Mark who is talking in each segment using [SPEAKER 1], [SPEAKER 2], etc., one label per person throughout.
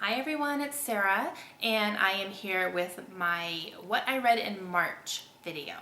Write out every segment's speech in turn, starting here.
[SPEAKER 1] Hi everyone, it's Sarah, and I am here with my What I Read in March video.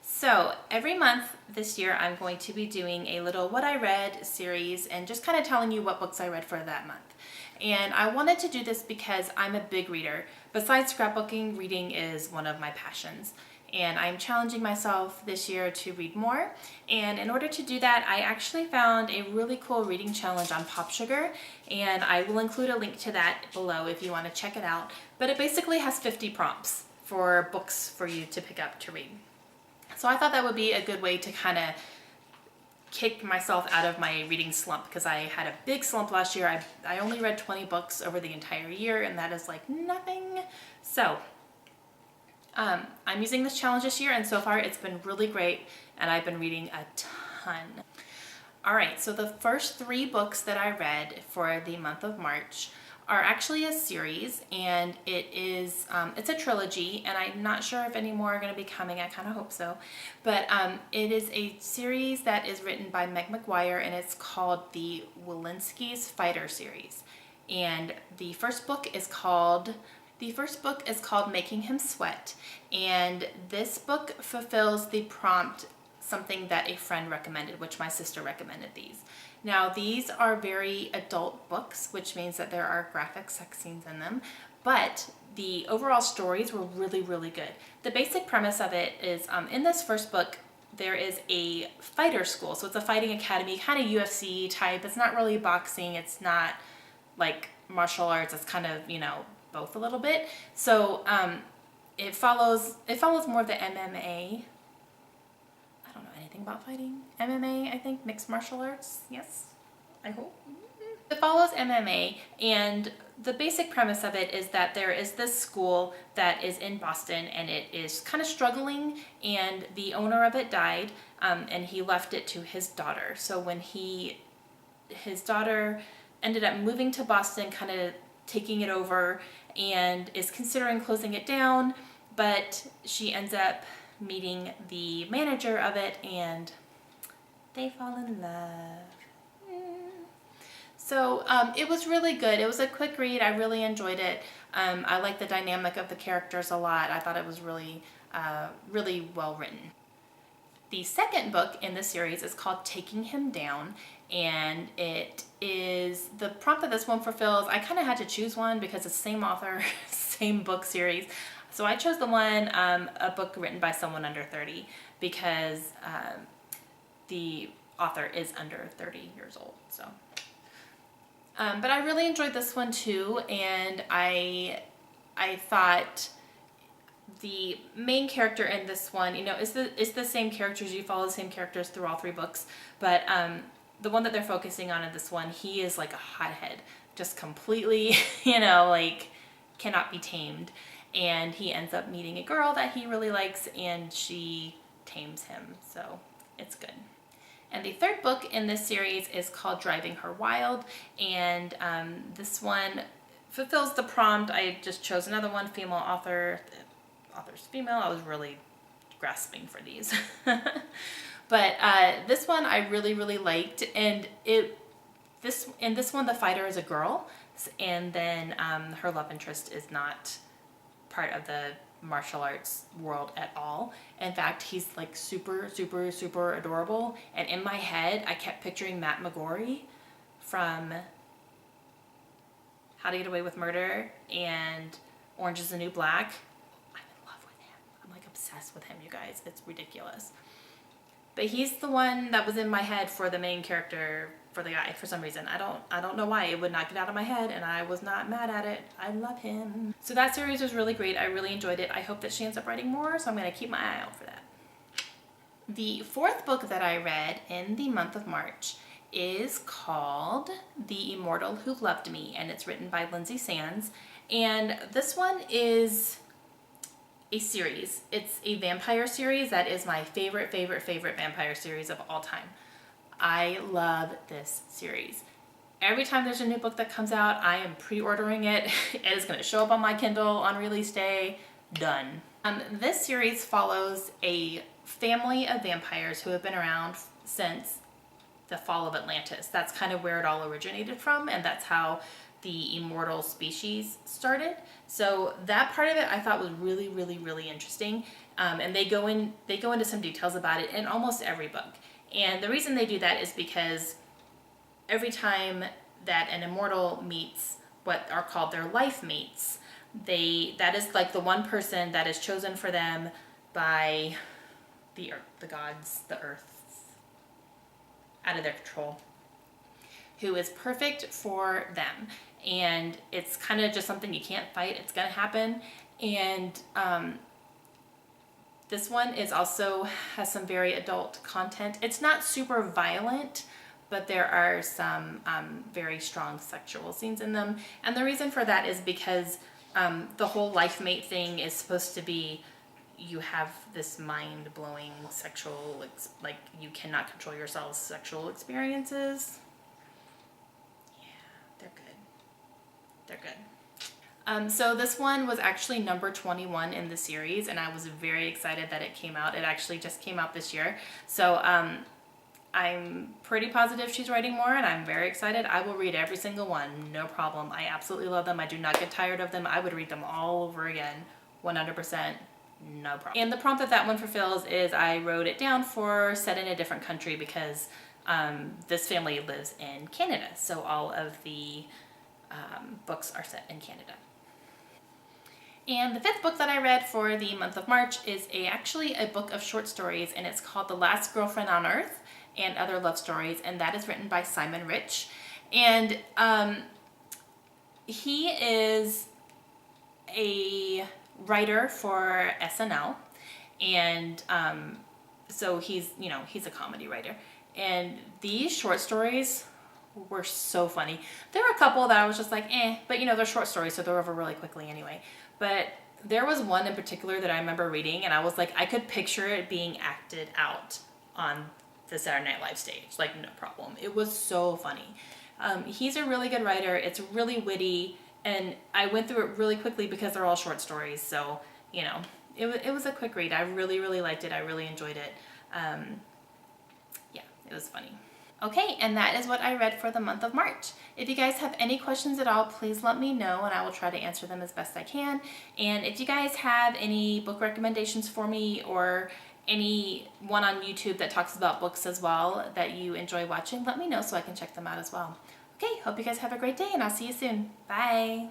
[SPEAKER 1] So every month this year I'm going to be doing a little What I Read series and just kind of telling you what books I read for that month. And I wanted to do this because I'm a big reader. Besides scrapbooking, reading is one of my passions. And I'm challenging myself this year to read more. And in order to do that, I actually found a really cool reading challenge on PopSugar, and I will include a link to that below if you want to check it out. But it basically has 50 prompts for books for you to pick up to read. So I thought that would be a good way to kind of kick myself out of my reading slump, because I had a big slump last year. I only read 20 books over the entire year, and that is like nothing. So I'm using this challenge this year, and so far it's been really great, and I've been reading a ton. Alright, so the first 3 books that I read for the month of March are actually a series, and it's a trilogy, and I'm not sure if any more are going to be coming. I kind of hope so. But it is a series that is written by Meg McGuire, and it's called the Walensky's Fighter series. And the first book is called Making Him Sweat, and this book fulfills the prompt, something that a friend recommended, which my sister recommended these. Now, these are very adult books, which means that there are graphic sex scenes in them, but the overall stories were really, really good. The basic premise of it is, in this first book, there is a fighter school, so it's a fighting academy, kind of UFC type. It's not really boxing, it's not like martial arts, it's kind of, both a little bit. So it follows more of the MMA. I don't know anything about fighting. MMA, I think, mixed martial arts. Yes, I hope. It follows MMA, and the basic premise of it is that there is this school that is in Boston, and it is kind of struggling, and the owner of it died, and he left it to his daughter. So when his daughter ended up moving to Boston, kind of taking it over, and is considering closing it down, but she ends up meeting the manager of it, and they fall in love. So it was really good. It was a quick read. I really enjoyed it. I like the dynamic of the characters a lot. I thought it was really, really well written. The second book in the series is called Taking Him Down, and it is, the prompt that this one fulfills, I kind of had to choose one because it's the same author, same book series. So I chose the one, a book written by someone under 30, because the author is under 30 years old. So, but I really enjoyed this one too, and I thought the main character in this one, it's the same characters. You follow the same characters through all 3 books, but the one that they're focusing on in this one, he is like a hothead, just completely, like cannot be tamed. And he ends up meeting a girl that he really likes, and she tames him, so it's good. And the third book in this series is called Driving Her Wild, and this one fulfills the prompt. I just chose another one, female author. The author's female. I was really grasping for these. But this one I really, really liked, and in this one the fighter is a girl, and then her love interest is not part of the martial arts world at all. In fact, he's like super, super, super adorable, and in my head I kept picturing Matt McGorry from How to Get Away with Murder and Orange is the New Black. I'm in love with him. I'm like obsessed with him, you guys. It's ridiculous. But he's the one that was in my head for the main character, for the guy, for some reason. I don't know why. It would not get out of my head, and I was not mad at it. I love him. So that series was really great. I really enjoyed it. I hope that she ends up writing more, so I'm going to keep my eye out for that. The fourth book that I read in the month of March is called The Immortal Who Loved Me, and it's written by Lindsay Sands. And this one is a series. It's a vampire series that is my favorite vampire series of all time. I love this series. Every time there's a new book that comes out, I am pre-ordering it. It is going to show up on my Kindle on release day. Done. This series follows a family of vampires who have been around since the fall of Atlantis. That's kind of where it all originated from, and that's how the immortal species started. So that part of it I thought was really, really, really interesting. And they go into some details about it in almost every book. And the reason they do that is because every time that an immortal meets what are called their life mates, that is like the one person that is chosen for them by the earth, the gods, the earth, out of their control, who is perfect for them. And it's kind of just something you can't fight. It's going to happen. And this one is also has some very adult content. It's not super violent, but there are some very strong sexual scenes in them. And the reason for that is because the whole life mate thing is supposed to be, you have this mind-blowing sexual, like you cannot control yourselves sexual experiences. They're good. They're good. So this one was actually number 21 in the series, and I was very excited that it came out. It actually just came out this year. So I'm pretty positive she's writing more, and I'm very excited. I will read every single one, no problem. I absolutely love them. I do not get tired of them. I would read them all over again, 100%, no problem. And the prompt that one fulfills is I wrote it down for set in a different country because this family lives in Canada, so all of the books are set in Canada. And the fifth book that I read for the month of March is actually a book of short stories, and it's called The Last Girlfriend on Earth and Other Love Stories, and that is written by Simon Rich. And he is a writer for SNL, and so he's a comedy writer. And these short stories were so funny. There were a couple that I was just like, but they're short stories, so they're over really quickly anyway. But there was one in particular that I remember reading, and I was like, I could picture it being acted out on the Saturday Night Live stage, like no problem. It was so funny. He's a really good writer. It's really witty, and I went through it really quickly because they're all short stories. So it was a quick read. I really, really liked it. I really enjoyed it. Yeah, it was funny. Okay, and that is what I read for the month of March. If you guys have any questions at all, please let me know, and I will try to answer them as best I can. And if you guys have any book recommendations for me, or any one on YouTube that talks about books as well that you enjoy watching, let me know so I can check them out as well. Okay, hope you guys have a great day, and I'll see you soon. Bye!